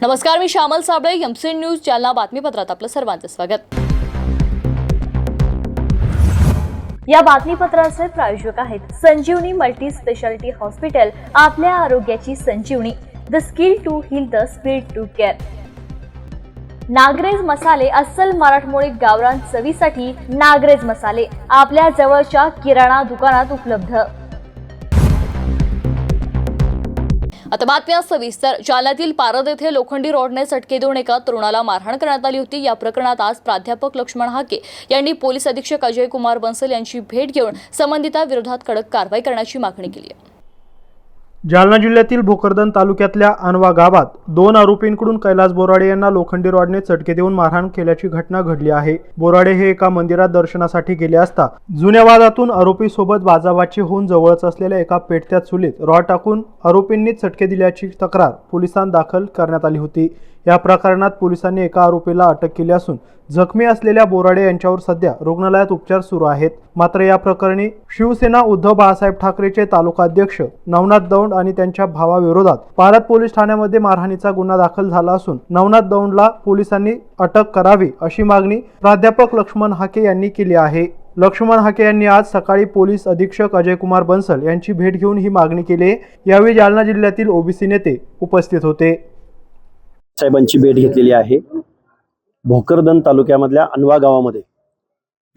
नमस्कार, मी Shyamal Sable, MC news Jalna बातमीपत्रात आपलं सर्वांचं स्वागत। या बातमीपत्राचे प्रायोजक आहेत संजीवनी मल्टी स्पेशालिटी हॉस्पिटल, आपल्या आरोग्याची संजीवनी, the skill to heal, the speed to care. नागरेज मसाले, अस्सल मराठमोळी गावरान चवीसाठी नागरेज मसाले आपल्या जवळच्या किराणा दुकानात उपलब्ध। आता बातम्या सविस्तर। जालन्यातील पारद येथे लोखंडी रॉडने चटके देऊन एका तरुणाला मारहाण करण्यात आली होती। या प्रकरणात आज प्राध्यापक लक्ष्मण हाके यांनी पोलीस अधीक्षक अजय कुमार बन्सल यांची भेट घेऊन संबंधितांविरोधात कडक कारवाई करण्याची मागणी केली आहे। जालना जिल्ह्यातील भोकरदन तालुक्यातल्या अनवा गावात 2 आरोपींकडून कैलास बोराडे यांना लोखंडी रॉडने चटके देऊन मारहाण केल्याची घटना घडली आहे। बोराडे हे एका मंदिरात दर्शनासाठी गेले असता जुन्या वादातून आरोपी सोबत वादावाची होऊन जवळच असलेल्या एका पेटत्या चुलीत रॉड टाकून आरोपींनी चटके दिल्याची तक्रार पोलिसांत दाखल करण्यात आली होती। या प्रकरणात पोलिसांनी एका आरोपीला अटक केली असून जखमी असलेल्या बोराडे यांच्यावर सध्या रुग्णालयात उपचार सुरू आहेत। मात्र या प्रकरणी शिवसेना उद्धव बाळासाहेब ठाकरेचे तालुका अध्यक्ष नवनाथ दौंड आणि त्यांच्या भावाविरोधात पारद पोलीस ठाण्यामध्ये मारहाणीचा गुन्हा दाखल झाला असून नवनाथ दौंडला पोलिसांनी अटक करावी अशी मागणी प्राध्यापक लक्ष्मण हाके यांनी केली आहे। लक्ष्मण हाके यांनी आज सकाळी पोलीस अधीक्षक अजय कुमार बन्सल यांची भेट घेऊन ही मागणी केली। यावेळी जालना जिल्ह्यातील ओबीसी नेते उपस्थित होते। साहेबांची भेट घेतलेली आहे। भोकरदन तालुक्यामधल्या अनवा गावामध्ये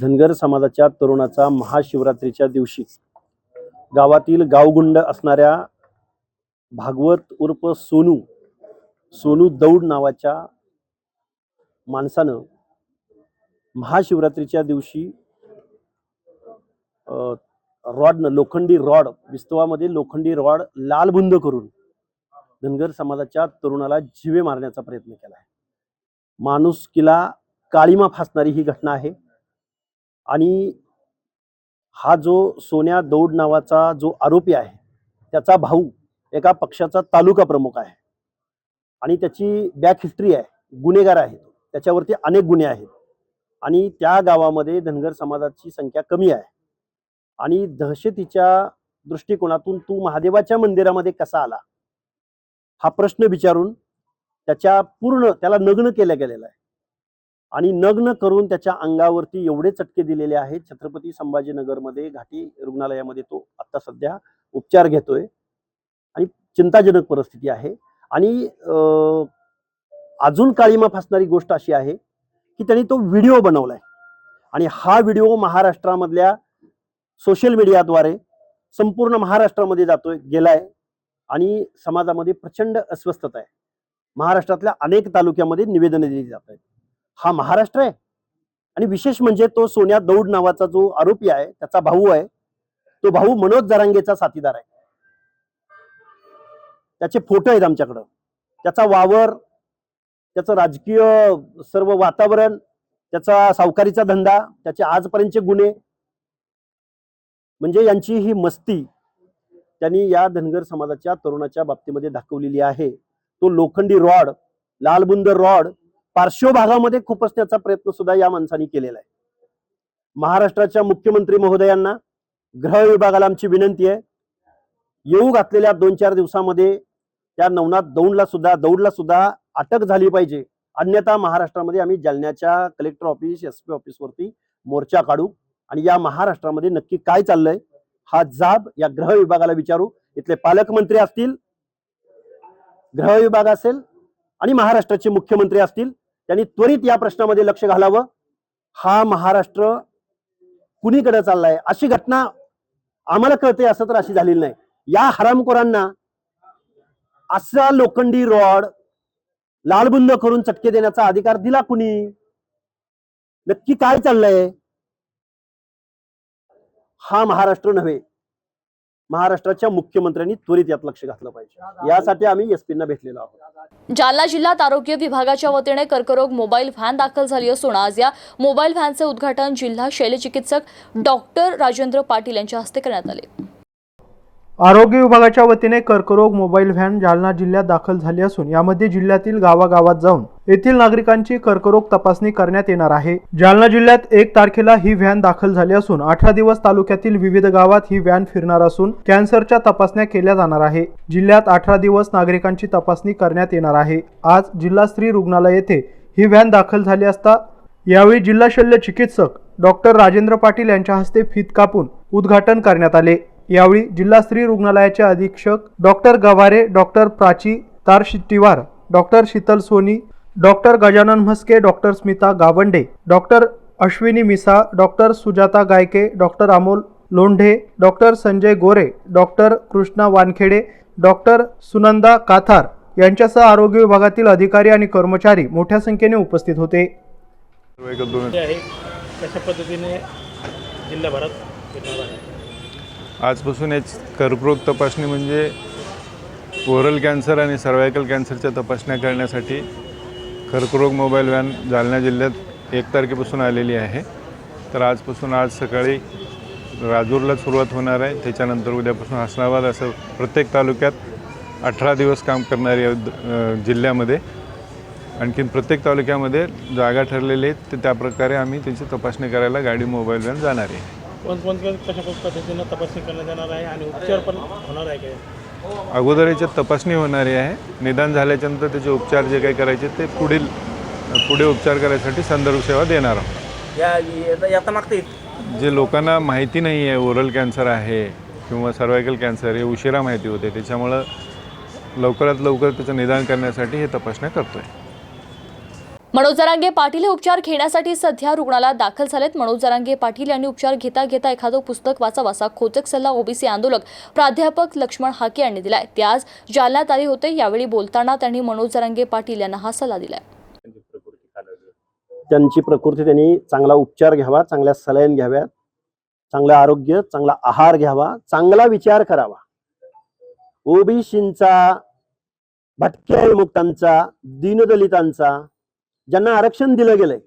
धनगर समाजाच्या तरुणाचा महाशिवरात्रीच्या दिवशी गावातील गावगुंड असणाऱ्या भागवत उर्फ सोनू दौड नावाच्या माणसानं महाशिवरात्रीच्या दिवशी लोखंडी रॉड विस्तवामध्ये लोखंडी रॉड लालबुंद करून धनगर समाजाच्या तरुणाला जीवे मारण्याचा प्रयत्न केला आहे। माणुसकीला काळीमा फासणारी ही घटना आहे आणि हा जो सोन्या दौड नावाचा जो आरोपी आहे त्याचा भाऊ एका पक्षाचा तालुका प्रमुख आहे आणि त्याची बॅक हिस्ट्री आहे, गुन्हेगार आहे, त्याच्यावरती अनेक गुन्हे आहेत आणि त्या गावामध्ये धनगर समाजाची संख्या कमी आहे आणि दहशतीच्या दृष्टिकोनातून तू महादेवाच्या मंदिरामध्ये कसा आला हा प्रश्न विचारून त्याला नग्न केलं गेलेलं आहे आणि नग्न करून त्याच्या अंगावरती एवढे चटके दिलेले आहेत। छत्रपती संभाजीनगरमध्ये घाटी रुग्णालयामध्ये तो आता सध्या उपचार घेतोय आणि चिंताजनक परिस्थिती आहे। आणि अजून काळीमा फासणारी गोष्ट अशी आहे की त्यांनी तो व्हिडिओ बनवलाय आणि हा व्हिडिओ महाराष्ट्रामधल्या सोशल मीडियाद्वारे संपूर्ण महाराष्ट्रामध्ये गेलाय आणि समाजामध्ये प्रचंड अस्वस्थता आहे। महाराष्ट्रातल्या अनेक तालुक्यामध्ये निवेदने दिली जात आहेत। हा महाराष्ट्र आहे आणि विशेष म्हणजे तो सोन्या दौड नावाचा जो आरोपी आहे त्याचा भाऊ आहे, तो भाऊ मनोज जरांगेचा साथीदार आहे। त्याचे फोटो आहेत आमच्याकडं, त्याचा वावर, त्याचं राजकीय सर्व वातावरण, त्याचा सावकारीचा धंदा, त्याचे आजपर्यंतचे गुन्हे, म्हणजे यांची ही मस्ती त्यांनी या धनगर समाजाच्या तरुणाच्या बाबतीमध्ये दाखवलेली आहे। तो लोखंडी रॉड, लालबुंद रॉड पार्श्वभागामध्ये खुपसण्याचा प्रयत्न सुद्धा या माणसाने केलेला आहे। महाराष्ट्राच्या मुख्यमंत्री महोदयांना, गृह विभागाला आमची विनंती आहे, येऊ घातलेल्या 2-4 दिवसामध्ये त्या नवनाथ दौडला सुद्धा अटक झाली पाहिजे, अन्यथा महाराष्ट्रामध्ये आम्ही जालन्याच्या कलेक्टर ऑफिस, एसपी ऑफिसवरती मोर्चा काढू आणि या महाराष्ट्रामध्ये नक्की काय चाललंय हा जाब या गृह विभागाला विचारू। इथले पालकमंत्री असतील, गृह विभाग असेल आणि महाराष्ट्राचे मुख्यमंत्री असतील, त्यांनी त्वरित या प्रश्नामध्ये लक्ष घालावं। हा महाराष्ट्र कुणीकडे चाललाय अशी घटना आम्हाला कळते असं तर अशी झालेली नाही। या हरामखोरांना असा लोखंडी रॉड लालबुंद करून चटके देण्याचा अधिकार दिला कुणी? नक्की काय चाललंय? हा महाराष्ट्र नव्हे, महाराष्ट्राच्या मुख्यमंत्र्यांनी त्वरित यात लक्ष घातलं पाहिजे। यासाठी आम्ही एसपींना भेटलेलो आहोत। जालना जिल्ह्यात आरोग्य विभागाच्या वतीने कर्करोग मोबाईल व्हॅन दाखल झाली असून आज या मोबाईल व्हॅनचे उद्घाटन जिल्हा शल्यचिकित्सक डॉक्टर राजेंद्र पाटील यांच्या हस्ते करण्यात आले। आरोग्य विभागाच्या वतीने कर्करोग मोबाईल व्हॅन जालना जिल्ह्यात दाखल झाली असून यामध्ये जिल्ह्यातील गावागावात जाऊन येथील नागरिकांची कर्करोग तपासणी करण्यात येणार आहे। जालना जिल्ह्यात 1 तारखेला ही व्हॅन दाखल झाली असून 18 दिवस तालुक्यातील विविध गावात ही व्हॅन फिरणार असून कॅन्सरच्या तपासण्या केल्या जाणार आहे। जिल्ह्यात 18 दिवस नागरिकांची तपासणी करण्यात येणार आहे। आज जिल्हा स्त्री रुग्णालय येथे ही व्हॅन दाखल झाली असता यावेळी जिल्हा शल्य चिकित्सक डॉक्टर राजेंद्र पाटील यांच्या हस्ते फीत कापून उद्घाटन करण्यात आले। यावेळी जिल्हा स्त्री रुग्णालयाचे अधीक्षक doctor Gaware, doctor Prachi Tarshittiwar, doctor Sheetal Soni, doctor Gajanan Mhaske, doctor Smita Gawande, doctor Ashwini Misa, doctor Sujata Gayke, doctor Amol Londhe, doctor Sanjay Gore, doctor Krishna Wankhede, doctor Sunanda Kathar यांच्यासह आरोग्य विभागातील अधिकारी आणि कर्मचारी मोठ्या संख्येने उपस्थित होते। कशा पद्धतीने जिल्हाभरात फिरणार आहे? आजपासून कर्करोग तपासणी म्हणजे ओरल कॅन्सर आणि सर्वायकल कॅन्सरच्या तपासण्या करण्यासाठी कर्करोग मोबाईल व्हॅन जालना जिल्ह्यात 1 तारखेपासून आलेली आहे। तर आज सकाळी राजूरला सुरुवात होणार आहे, त्याच्यानंतर उद्यापासून हसनाबाद, असं प्रत्येक तालुक्यात 18 दिवस काम करणारी जिल्ह्यामध्ये आणखीन प्रत्येक तालुक्यामध्ये जागा ठरलेली आहेत, तर त्याप्रकारे आम्ही त्याची तपासणी करायला गाडी मोबाईल व्हॅन जाणार आहे। कशा पद्धतीनं तपासणी करण्यात येणार आहे आणि उपचार पण होणार आहे काय? अगोदर याच्यात तपासणी होणारी आहे, निदान झाल्याच्यानंतर त्याचे उपचार जे काही करायचे ते पुढे उपचार करायसाठी संदर्भ सेवा देणार आहोत। जे लोकांना माहिती नाही आहे ओरल कॅन्सर आहे किंवा सर्वायकल कॅन्सर हे उशिरा माहिती होते, त्याच्यामुळं लवकरात लवकर त्याचं निदान करण्यासाठी हे तपासण्या करतोय। मनोज जरांगे पाटील हे उपचार घेण्यासाठी सध्या रुग्णालयात दाखल झालेत। मनोज जरांगे पाटील यांनी उपचार घेता घेता एखादं पुस्तक वाचावं असा खोचक सल्ला ओबीसी आंदोलक प्राध्यापक लक्ष्मण हाके यांनी दिलाय। ते आज जालन्यात आले होते। यावेळी बोलताना त्यांनी मनोज जरांगे पाटील यांना हा सल्ला दिलाय। त्यांची प्रकृती त्यांनी चांगला उपचार घ्यावा, चांगल्या सलाईन घ्याव्यात, चांगलं आरोग्य, चांगला आहार घ्यावा, चांगला विचार करावा। ओबीसींचा, भटक्या विमुक्तांचा, दीनदलितांचा, ज्यांना आरक्षण दिलं गेलंय,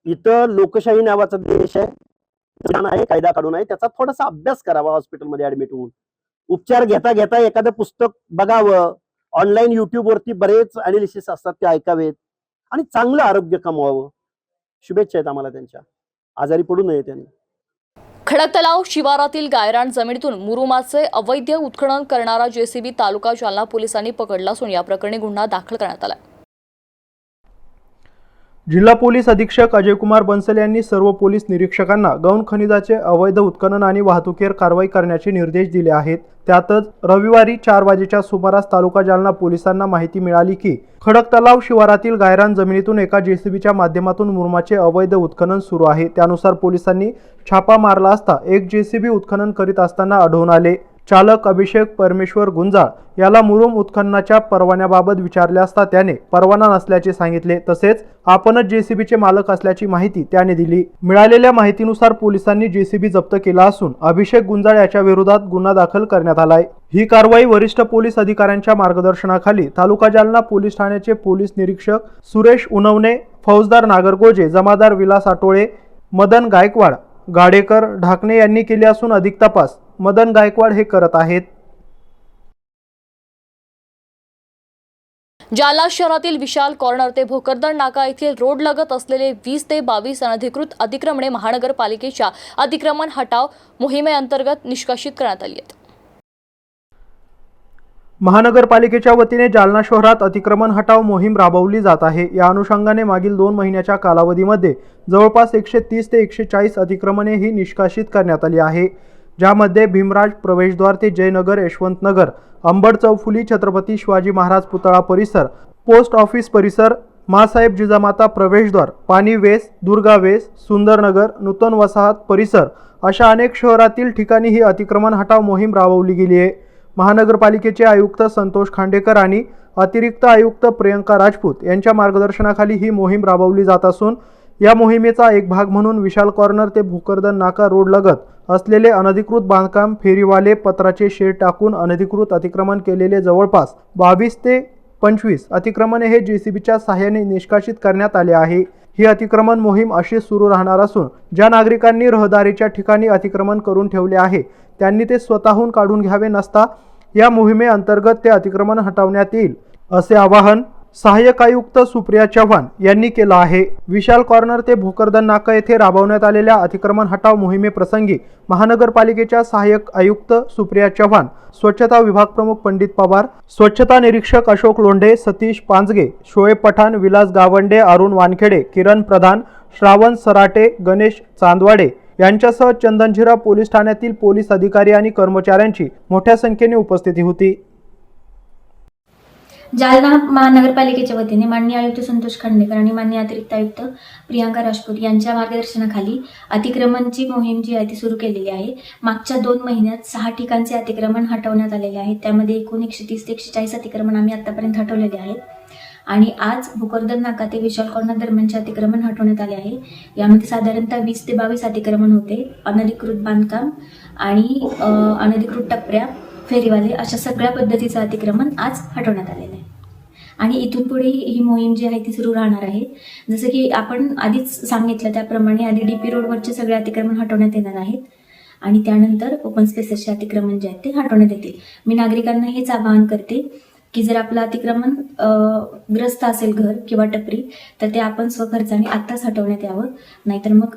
इथं लोकशाही नावाचा देश आहे, कायदा काढून आहे, त्याचा थोडासा अभ्यास करावा। हॉस्पिटलमध्ये ऍडमिट होऊन उपचार घेता घेता एखादं पुस्तक बघावं, ऑनलाईन युट्यूब वरती बरेच अनालिसिस असतात ते ऐकावेत आणि चांगलं आरोग्य कमवावं। शुभेच्छा आहेत आम्हाला त्यांच्या, आजारी पडू नये त्यांनी। खडकतलाव शिवारातील गायरान जमिनीतून मुरुमाचे अवैध उत्खनन करणारा जेसीबी तालुका जालना पोलिसांनी पकडला असून या प्रकरणी गुन्हा दाखल करण्यात आला। जिल्हा पोलीस अधीक्षक अजय कुमार बन्सल यांनी सर्व पोलीस निरीक्षकांना गौण खनिजाचे अवैध उत्खनन आणि वाहतुकीवर कारवाई करण्याचे निर्देश दिले आहेत। त्यातच रविवारी 4 वाजेच्या सुमारास तालुका जालना पोलिसांना माहिती मिळाली की खडकतलाव शिवारातील गायरान जमिनीतून एका जेसीबीच्या माध्यमातून मुरुमाचे अवैध उत्खनन सुरू आहे। त्यानुसार पोलिसांनी छापा मारला असता एक जेसीबी उत्खनन करीत असताना आढळून आले। चालक अभिषेक परमेश्वर गुंजाळ याला मुरुम उत्खननाच्या परवान्याबाबत विचारले असता त्याने परवाना नसल्याचे सांगितले। तसेच आपणच जेसीबीचे मालक असल्याची माहिती त्याने दिली। मिळालेल्या माहितीनुसार पोलिसांनी जेसीबी जप्त केला असून अभिषेक गुंजाळ याच्या विरोधात गुन्हा दाखल करण्यात आलाय। ही कारवाई वरिष्ठ पोलीस अधिकाऱ्यांच्या मार्गदर्शनाखाली तालुका जालना पोलीस ठाण्याचे पोलीस निरीक्षक सुरेश उनवणे, फौजदार नागरगोजे, जमादार विलास आटोळे, मदन गायकवाड, गाडेकर, ढाकणे यांनी केली असून अधिक तपास मदन गायकवाड हे करत आहेत। जालना शहरातील विशाल कॉर्नर ते भोकरदन नाका येथील रोड लगत असलेले 20 ते 22 अनधिकृत अतिक्रमणे महानगरपालिकेच्या अतिक्रमण हटाव मोहिमेअंतर्गत निष्कासित करण्यात आली आहेत। महानगरपालिकेच्या वतीने जालना शहरात अतिक्रमण हटाव मोहीम राबवली जात आहे। या अनुषंगाने मागील 2 महिन्याच्या कालावधीमध्ये जवळपास 130 ते 140 अतिक्रमणे ही निष्कासित करण्यात आली आहे, ज्यामध्ये भीमराज प्रवेशद्वार ते जयनगर, यशवंतनगर, अंबड चौफुली, छत्रपती शिवाजी महाराज पुतळा परिसर, पोस्ट ऑफिस परिसर, मासाहेब जिजामाता प्रवेशद्वार, पाणी वेस, दुर्गा वेस, सुंदरनगर, नूतन वसाहत परिसर अशा अनेक शहरातील ठिकाणी ही अतिक्रमण हटाव मोहीम राबवली गेली आहे। महानगरपालिकेचे आयुक्त संतोष खांडेकर आणि अतिरिक्त आयुक्त प्रियंका राजपूत यांच्या मार्गदर्शनाखाली ही मोहीम राबवली जात असून या मोहिमेचा एक भाग म्हणून विशाल कॉर्नर ते भोकरदन नाका रोड लगत असलेले अनधिकृत बांधकाम, फेरीवाले, पत्राचे शेड टाकून अनधिकृत अतिक्रमण केलेले जवळपास 22 ते 25 अतिक्रमणे हे जेसीबीच्या सहाय्याने निष्कासित करण्यात आले आहे। ही अतिक्रमण मोहीम अशी सुरू राहणार असून ज्या नागरिकांनी रहदारीच्या ठिकाणी अतिक्रमण करून ठेवले आहे त्यांनी ते स्वतःहून काढून घ्यावे नसता या मोहिमेअंतर्गत ते अतिक्रमण हटवण्यात येईल असे आवाहन सहाय्यक आयुक्त सुप्रिया चव्हाण यांनी केलं आहे। विशाल कॉर्नर ते भोकरदन नाका येथे राबवण्यात आलेल्या अतिक्रमण हटाव मोहिमेप्रसंगी महानगरपालिकेच्या सहाय्यक आयुक्त सुप्रिया चव्हाण, स्वच्छता विभाग प्रमुख पंडित पवार, स्वच्छता निरीक्षक अशोक लोंढे, सतीश पांजगे, शोएब पठाण, विलास गावंडे, अरुण वानखेडे, किरण प्रधान, श्रावण सराटे, गणेश चांदवाडे यांच्यासह चंदनझिरा पोलीस ठाण्यातील पोलीस अधिकारी आणि कर्मचाऱ्यांची मोठ्या संख्येने उपस्थिती होती। जालना महानगरपालिकेच्या वतीने माननीय आयुक्त संतोष खांडेकर आणि माननीय अतिरिक्त आयुक्त प्रियांका राजपूत यांच्या मार्गदर्शनाखाली अतिक्रमणची मोहीम जी आहे ती सुरू केलेली आहे। मागच्या 2 महिन्यात 6 ठिकाणचे अतिक्रमण हटवण्यात आलेले आहेत। त्यामध्ये एकूण 130 ते 140 अतिक्रमण आम्ही आतापर्यंत हटवलेले आहेत आणि आज भोकरदन नाका ते विशाल कॉर्नर दरम्यानचे अतिक्रमण हटवण्यात आले आहे। यामध्ये साधारणतः 20 ते 22 अतिक्रमण होते। अनधिकृत बांधकाम आणि अनधिकृत टपऱ्या, फेरीवाले अशा सगळ्या पद्धतीचं अतिक्रमण आज हटवण्यात आलेलं आहे आणि इथून पुढे ही मोहीम जी आहे ती सुरू राहणार आहे। जसं की आपण आधीच सांगितलं त्याप्रमाणे आधी DP रोडवरचे सगळे अतिक्रमण हटवण्यात येणार आहेत आणि त्यानंतर ओपन स्पेसेसचे अतिक्रमण जे आहेत ते हटवण्यात येतील। मी नागरिकांना हेच आवाहन करते की जर आपलं अतिक्रमण ग्रस्त असेल घर किंवा टपरी तर ते आपण स्वखर्चाने आत्ताच हटवण्यात यावं, नाहीतर मग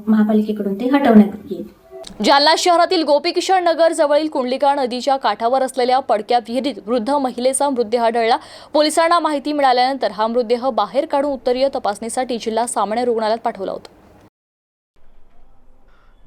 महापालिकेकडून ते हटवण्यात येईल। जालना शहरातील गोपीकिशन नगर जवळील कुंडलिका नदीच्या काठावर असलेल्या पडक्या विहिरीत वृद्ध महिलेचा मृतदेह आढळला। पोलिसांना माहिती मिळाल्यानंतर हा मृतदेह बाहेर काढून उत्तरीय तपासणीसाठी जिल्हा सामान्य रुग्णालयात पाठवला होता।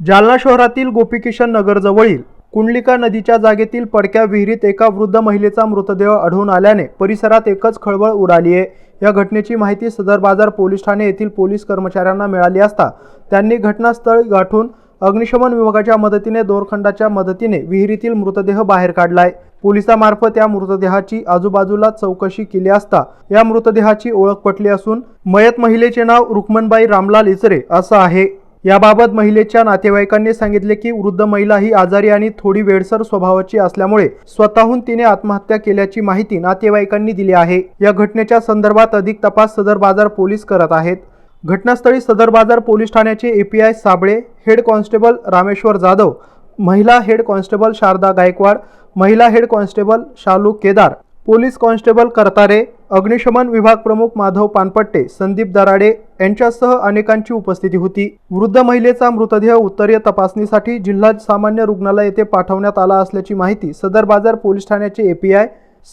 जालना शहरातील गोपीकिशन नगर जवळील कुंडलिका नदीच्या जागेतील पडक्या विहिरीत एका वृद्ध महिलेचा मृतदेह आढळून आल्याने परिसरात एकच खळबळ उडाली आहे। या घटनेची माहिती सदर बाजार पोलीस ठाणे येथील पोलीस कर्मचाऱ्यांना मिळाली असता त्यांनी घटनास्थळ गाठून अग्निशमन विभागाच्या मदतीने दोरखंडाच्या मदतीने विहिरीतील मृतदेह बाहेर काढलाय। पोलिसांमार्फत या मृतदेहाची आजूबाजूला चौकशी केली असता या मृतदेहाची ओळख पटली असून मयत महिलेचे नाव रुक्मनबाई रामलाल इचरे असं आहे। याबाबत महिलेच्या नातेवाईकांनी सांगितले की वृद्ध महिला ही आजारी आणि थोडी वेडसर स्वभावाची असल्यामुळे स्वतःहून तिने आत्महत्या केल्याची माहिती नातेवाईकांनी दिली आहे। या घटनेच्या संदर्भात अधिक तपास सदर बाजार पोलीस करत आहेत। घटनास्थळी सदर बाजार पोलीस ठाण्याचे API Sable, head constable Rameshwar Jadhav, महिला हेड कॉन्स्टेबल शारदा गायकवाड, महिला हेड कॉन्स्टेबल शालू केदार, पोलीस कॉन्स्टेबल करतारे, अग्निशमन विभाग प्रमुख माधव पानपट्टे, संदीप दराडे यांच्यासह अनेकांची उपस्थिती होती। वृद्ध महिलेचा मृतदेह उत्तरीय तपासणीसाठी जिल्हा सामान्य रुग्णालय येथे पाठवण्यात आला असल्याची माहिती सदर बाजार पोलीस ठाण्याचे API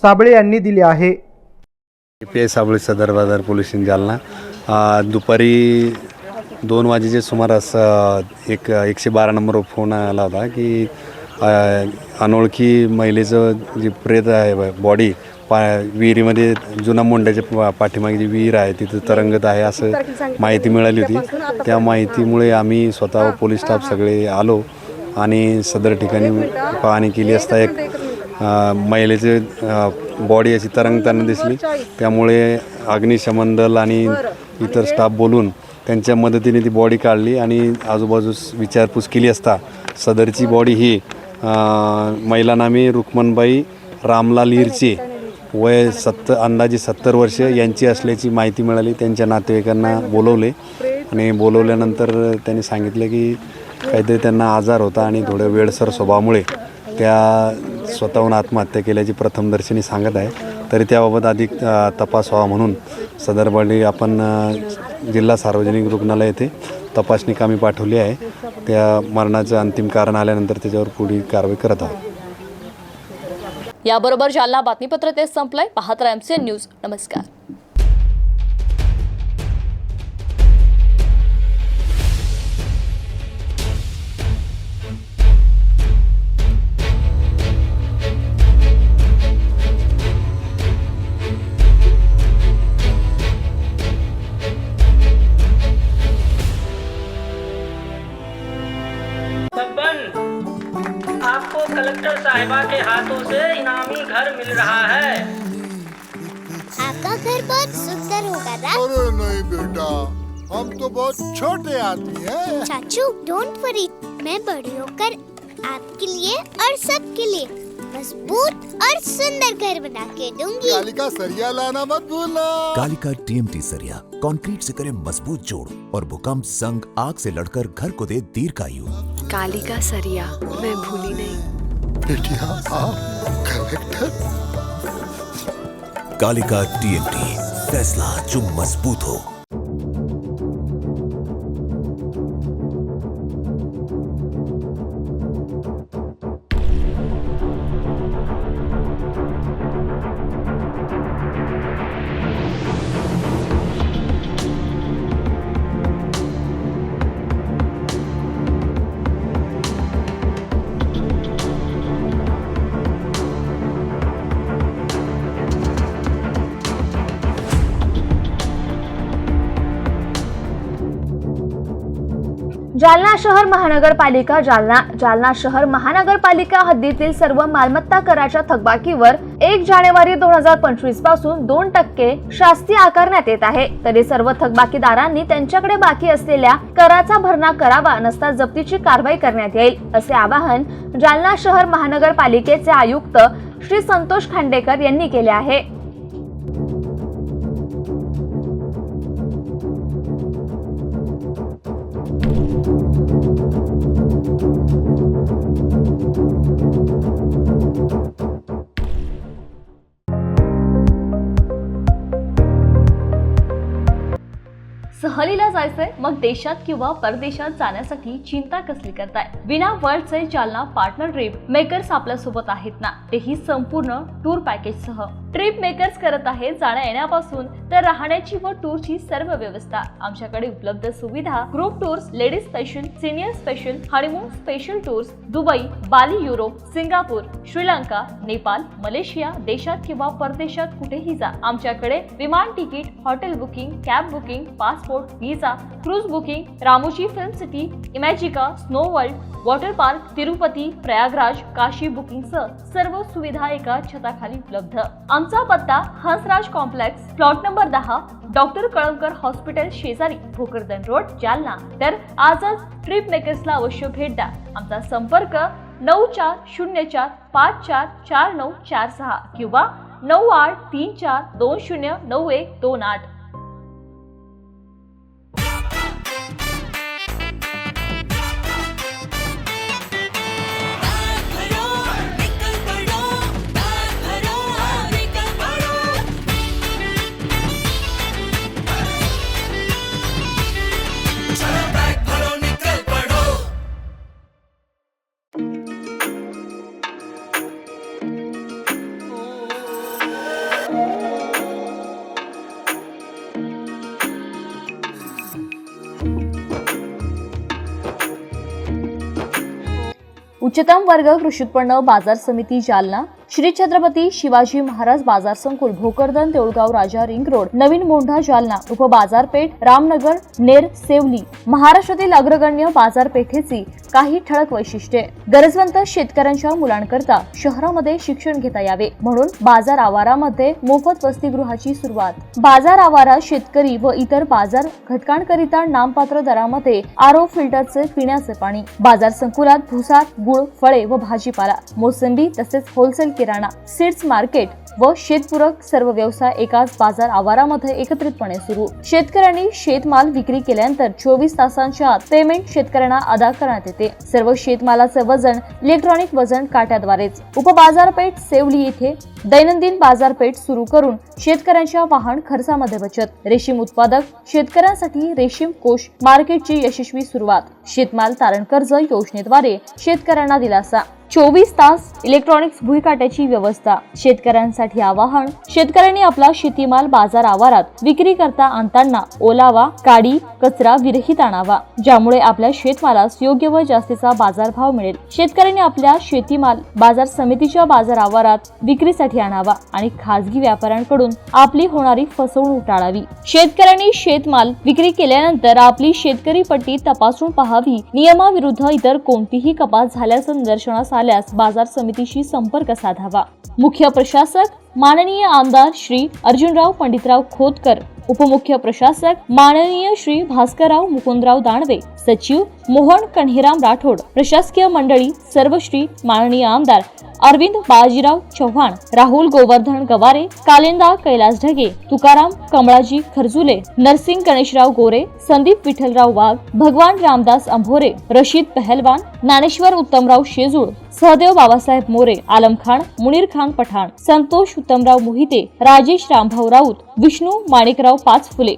साबळे यांनी दिली आहे। API साबळे सदर बाजार पोलीस जालना दुपारी 2 वाजेच्या सुमारास एक 112 नंबरवर फोन आला होता की अनोळखी महिलेचं जे प्रेत आहे बॉडी विहिरीमध्ये जुना मोंड्याच्या पाठीमागे जी विहीर आहे तिथं तरंगत आहे असं माहिती मिळाली होती। त्या माहितीमुळे आम्ही स्वतः पोलीस स्टाफ सगळे आलो आणि सदर ठिकाणी पाहणी केली असता एक महिलेचे बॉडी अशी तरंगताना दिसली। त्यामुळे अग्निशमन दल आणि इतर स्टाफ बोलून त्यांच्या मदतीने ती बॉडी काढली आणि आजूबाजूस विचारपूस केली असता सदरची बॉडी ही महिला नामे रुक्मनबाई रामलाल इरचे वय अंदाजे 70 वर्ष यांची असल्याची माहिती मिळाली। त्यांच्या नातेवाईकांना बोलवले आणि बोलवल्यानंतर त्यांनी सांगितले की काहीतरी त्यांना आजार होता आणि थोड्या वेळसर स्वभावामुळे त्या स्वतःहून आत्महत्या केल्याची प्रथमदर्शनी सांगत आहे। तरी त्याबाबत अधिक तपास व्हावा म्हणून सदर बॉडी आपण जिल्हा सार्वजनिक रुग्णालय येथे तपासणी कामी पाठवली आहे। त्या मरणाचं अंतिम कारण आल्यानंतर त्याच्यावर पुढील कारवाई करत आहोत। याबरोबर जालना बातमीपत्र ते संपलंय। पाहत राहा MCN न्यूज। नमस्कार। आपको कलेक्टर साहिबा के हाथों से इनामी घर मिल रहा है। आपका घर बहुत सुंदर होगा ना? अरे नहीं बेटा, हम तो बहुत छोटे आदमी हैं। चाचू डोंट वरी, मैं बड़ी होकर आपके लिए और सबके लिए मजबूत और सुंदर घर बना के दूंगी। कालिका सरिया लाना मत भूलना। कालिका TMT सरिया कंक्रीट से करे मजबूत जोड़ और भूकंप, संग, आग से लड़कर घर को दे दीर्घायु। कालिका सरिया मैं भूली नहीं। बेटिया आप कलेक्टर। कालिका TMT, फैसला जो मजबूत हो। जालना शहर महानगरपालिका जालना शहर महानगरपालिका हद्दीतील सर्व मालमत्ता कराच्या थकबाकीवर 1 जानेवारी 2025 पासून 2% शास्ती आकारण्यात येत आहे। तरी सर्व थकबाकीदारांनी त्यांच्याकडे बाकी असलेल्या कराचा भरणा करावा, नसता जप्तीची कारवाई करण्यात येईल, असे आवाहन जालना शहर महानगरपालिकेचे आयुक्त श्री संतोष खांडेकर यांनी केले आहे। सहलीला जायचंय, मग देशात किंवा परदेशात जाण्यासाठी चिंता कसली करताय? विना वर्ल्डचे जालना पार्टनर ट्रिप मेकर्स आपल्या सोबत आहेत ना, तेही संपूर्ण टूर पॅकेज सह। ट्रिप मेकर्स करत आहे जाण्या येण्यापासून तर राहण्याची व टूरची सर्व व्यवस्था। आमच्याकडे उपलब्ध सुविधा group tours, ladies special, senior special, honeymoon special tours, Dubai, Bali, Europe, Singapore, Sri Lanka, Nepal, Malaysia, देशात किंवा परदेशात कुठेही जा। आमच्याकडे विमान ticket, hotel booking, cab booking, passport, visa, cruise booking, Ramoji film city, Imagica, snow world, water park, Tirupati, Prayagraj, Kashi booking सह सर्व सुविधा एका छताखाली उपलब्ध। आमचा पत्ता Hansraj complex, plot number 10, doctor Kalamkar hospital शेजारी, भोकरदन रोड, जालना। तर आजच ट्रिप मेकर्सला अवश्य भेट द्या। आमचा संपर्क 9404544946 किंवा 9834209128। उच्चतम वर्ग कृषी उत्पन्न बाजार समिती जालना, श्री छत्रपती शिवाजी महाराज बाजार संकुल, भोकरदन, देऊळगाव राजा, रिंग रोड, नवीन मोंढा, जालना, उपबाजारपेठ, रामनगर, नेर, सेवली। महाराष्ट्रातील अग्रगण्य बाजारपेठेची काही ठळक वैशिष्ट्ये। गरजवंत शेतकऱ्यांच्या मुलांकरता शहरामध्ये शिक्षण घेता यावे म्हणून बाजार आवारामध्ये मोफत वसतिगृहाची सुरुवात। बाजार आवारा शेतकरी व इतर बाजार घटकांकरिता नामपात्र दरामध्ये आरओ फिल्टरचे पिण्याचे पाणी। बाजार संकुलात भुसा, गुळ, फळे व भाजीपाला, मोसंबी तसेच होलसेल किराणा, सीड्स मार्केट व शेतपूरक सर्व व्यवसाय एकाच बाजार आवारामध्ये एकत्रितपणे सुरू। शेतकऱ्यांनी शेतमाल विक्री केल्यानंतर 24 तासांच्या आत पेमेंट शेतकऱ्यांना अदा करण्यात येते। सर्व शेतमालाचे वजन इलेक्ट्रॉनिक वजन काट्याद्वारेच। उपबाजारपेठ सेवली येथे दैनंदिन बाजारपेठ सुरू करून शेतकऱ्यांच्या वाहन खर्चामध्ये बचत। रेशीम उत्पादक शेतकऱ्यांसाठी रेशीम कोष मार्केटची यशस्वी सुरुवात। शेतमाल तारण कर्ज योजनेद्वारे शेतकऱ्यांना दिलासा। 24 तास इलेक्ट्रॉनिक्स भुईकाट्याची व्यवस्था। शेतकऱ्यांसाठी आवाहन, शेतकऱ्यांनी आपला शेतीमाल बाजार आवारात विक्री करता आणताना ओलावा, काडी, कचरा विरहित आणावा, ज्यामुळे आपल्या शेतमालास योग्य व जास्तीचा बाजारभाव मिळेल। शेतकऱ्यांनी आपल्या शेतीमाल बाजार समितीच्या बाजार आवारात विक्रीसाठी आणावा आणि खासगी व्यापाऱ्यांकडून आपली होणारी फसवणूक टाळावी। शेतकऱ्यांनी शेतमाल विक्री केल्यानंतर आपली शेतकरी पट्टी तपासून पाहावी। नियमाविरुद्ध इतर कोणतीही कपात झाल्याचं निदर्शनास आल्यास बाजार समितीशी संपर्क साधावा। मुख्य प्रशासक माननीय आमदार श्री अर्जुनराव पंडितराव खोतकर, उपमुख्य प्रशासक माननीय श्री भास्करराव मुकुंदराव दानवे, सचिव मोहन कन्हेराम राठोड, प्रशासकीय मंडळी सर्व श्री माननीय आमदार अरविंद बाजीराव चव्हाण, राहुल गोवर्धन गवारे, कालिंदा कैलास ढगे, तुकाराम कमळाजी खरजुले, नरसिंग गणेशराव गोरे, संदीप विठ्ठलराव वाघ, भगवान रामदास अंभोरे, रशीद पहलवान, ज्ञानेश्वर उत्तमराव शेजूळ, सहदेव बाबासाहेब मोरे, आलम खान, मुनीर खान पठाण, संतोष उत्तमराव मोहिते, राजेश रामभाऊ राऊत, विष्णू माणिकराव पाचफुले,